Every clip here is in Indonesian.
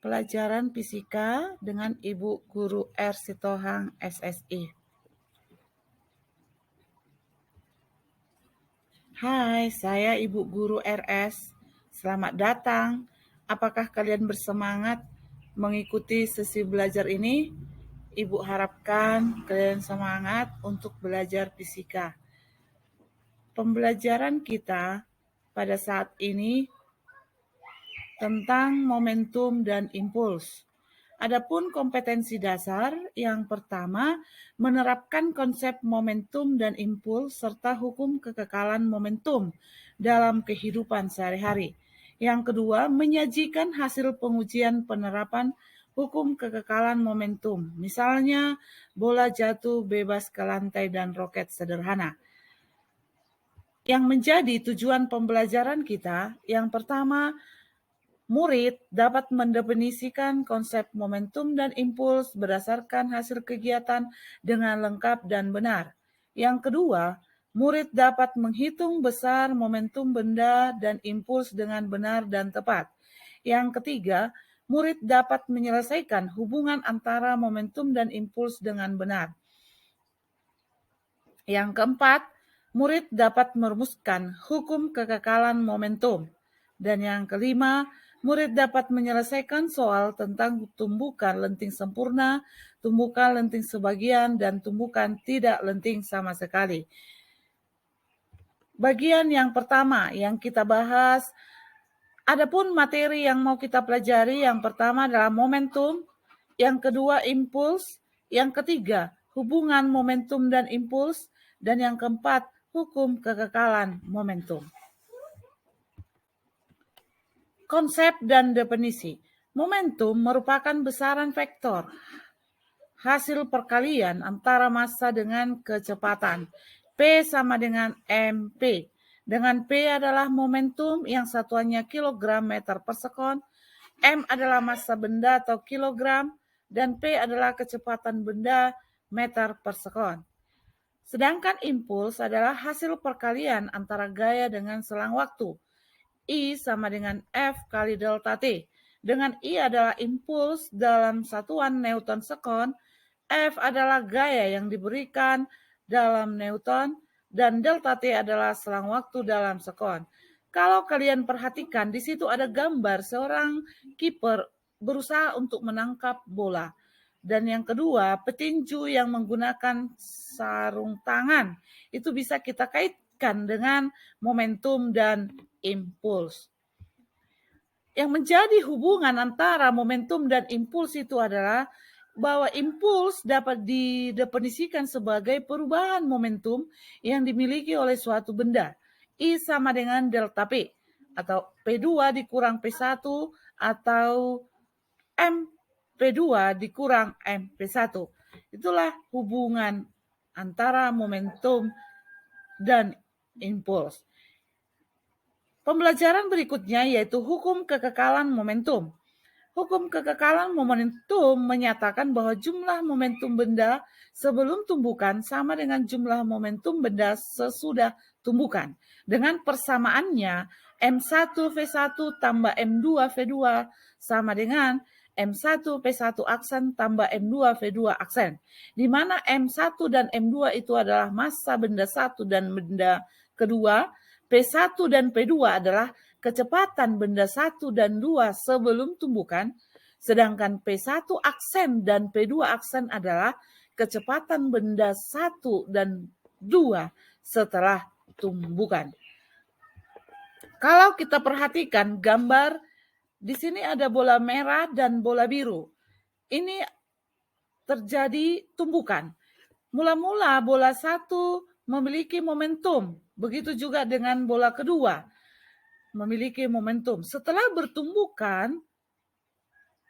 Pelajaran Fisika dengan Ibu Guru R. Sitohang, SSI. Hai, saya Ibu Guru RS. Selamat datang. Apakah kalian bersemangat mengikuti sesi belajar ini? Ibu harapkan kalian semangat untuk belajar fisika. Pembelajaran kita pada saat ini tentang momentum dan impuls. Adapun kompetensi dasar, yang pertama, menerapkan konsep momentum dan impuls serta hukum kekekalan momentum dalam kehidupan sehari-hari. Yang kedua, menyajikan hasil pengujian penerapan hukum kekekalan momentum, misalnya bola jatuh bebas ke lantai dan roket sederhana. Yang menjadi tujuan pembelajaran kita, yang pertama, murid dapat mendefinisikan konsep momentum dan impuls berdasarkan hasil kegiatan dengan lengkap dan benar. Yang kedua, murid dapat menghitung besar momentum benda dan impuls dengan benar dan tepat. Yang ketiga, murid dapat menyelesaikan hubungan antara momentum dan impuls dengan benar. Yang keempat, murid dapat merumuskan hukum kekekalan momentum. Dan yang kelima, murid dapat menyelesaikan soal tentang tumbukan lenting sempurna, tumbukan lenting sebagian, dan tumbukan tidak lenting sama sekali. Bagian yang pertama yang kita bahas, adapun materi yang mau kita pelajari, yang pertama adalah momentum, yang kedua impuls, yang ketiga hubungan momentum dan impuls, dan yang keempat hukum kekekalan momentum. Konsep dan definisi. Momentum merupakan besaran vektor hasil perkalian antara massa dengan kecepatan. P sama dengan mp. Dengan P adalah momentum yang satuannya kilogram meter per sekon, M adalah massa benda atau kilogram, dan P adalah kecepatan benda meter per sekon. Sedangkan impuls adalah hasil perkalian antara gaya dengan selang waktu. I sama dengan F kali delta T. Dengan I adalah impuls dalam satuan Newton sekon, F adalah gaya yang diberikan dalam Newton, dan delta T adalah selang waktu dalam sekon. Kalau kalian perhatikan, di situ ada gambar seorang kiper berusaha untuk menangkap bola. Dan yang kedua, petinju yang menggunakan sarung tangan. Itu bisa kita kaitkan dengan momentum dan impuls. Yang menjadi hubungan antara momentum dan impuls itu adalah bahwa impuls dapat didefinisikan sebagai perubahan momentum yang dimiliki oleh suatu benda. I sama dengan delta P, atau P2 dikurang P1, atau M P2 dikurang M P1. Itulah hubungan antara momentum dan impuls. Pembelajaran berikutnya yaitu hukum kekekalan momentum. Hukum kekekalan momentum menyatakan bahwa jumlah momentum benda sebelum tumbukan sama dengan jumlah momentum benda sesudah tumbukan. Dengan persamaannya, M1V1 tambah M2V2 sama dengan M1P1 aksen tambah M2V2 aksen. Di mana M1 dan M2 itu adalah massa benda 1 dan benda kedua, P1 dan P2 adalah kecepatan benda 1 dan 2 sebelum tumbukan, sedangkan P1 aksen dan P2 aksen adalah kecepatan benda 1 dan 2 setelah tumbukan. Kalau kita perhatikan gambar, di sini ada bola merah dan bola biru. Ini terjadi tumbukan. Mula-mula bola 1 memiliki momentum, begitu juga dengan bola kedua memiliki momentum. Setelah bertumbukan,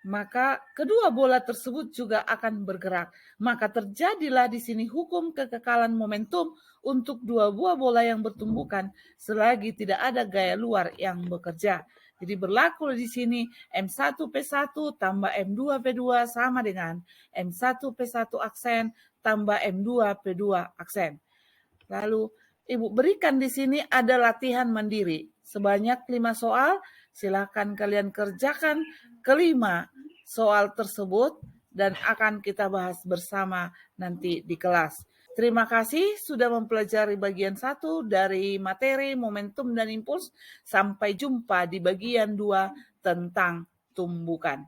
maka kedua bola tersebut juga akan bergerak. Maka terjadilah di sini hukum kekekalan momentum untuk dua buah bola yang bertumbukan selagi tidak ada gaya luar yang bekerja. Jadi berlaku di sini M1P1 tambah M2P2 sama dengan M1P1 aksen tambah M2P2 aksen. Lalu Ibu berikan di sini ada latihan mandiri sebanyak 5 soal. Silakan kalian kerjakan kelima soal tersebut dan akan kita bahas bersama nanti di kelas. Terima kasih sudah mempelajari bagian 1 dari materi momentum dan impuls. Sampai jumpa di bagian 2 tentang tumbukan.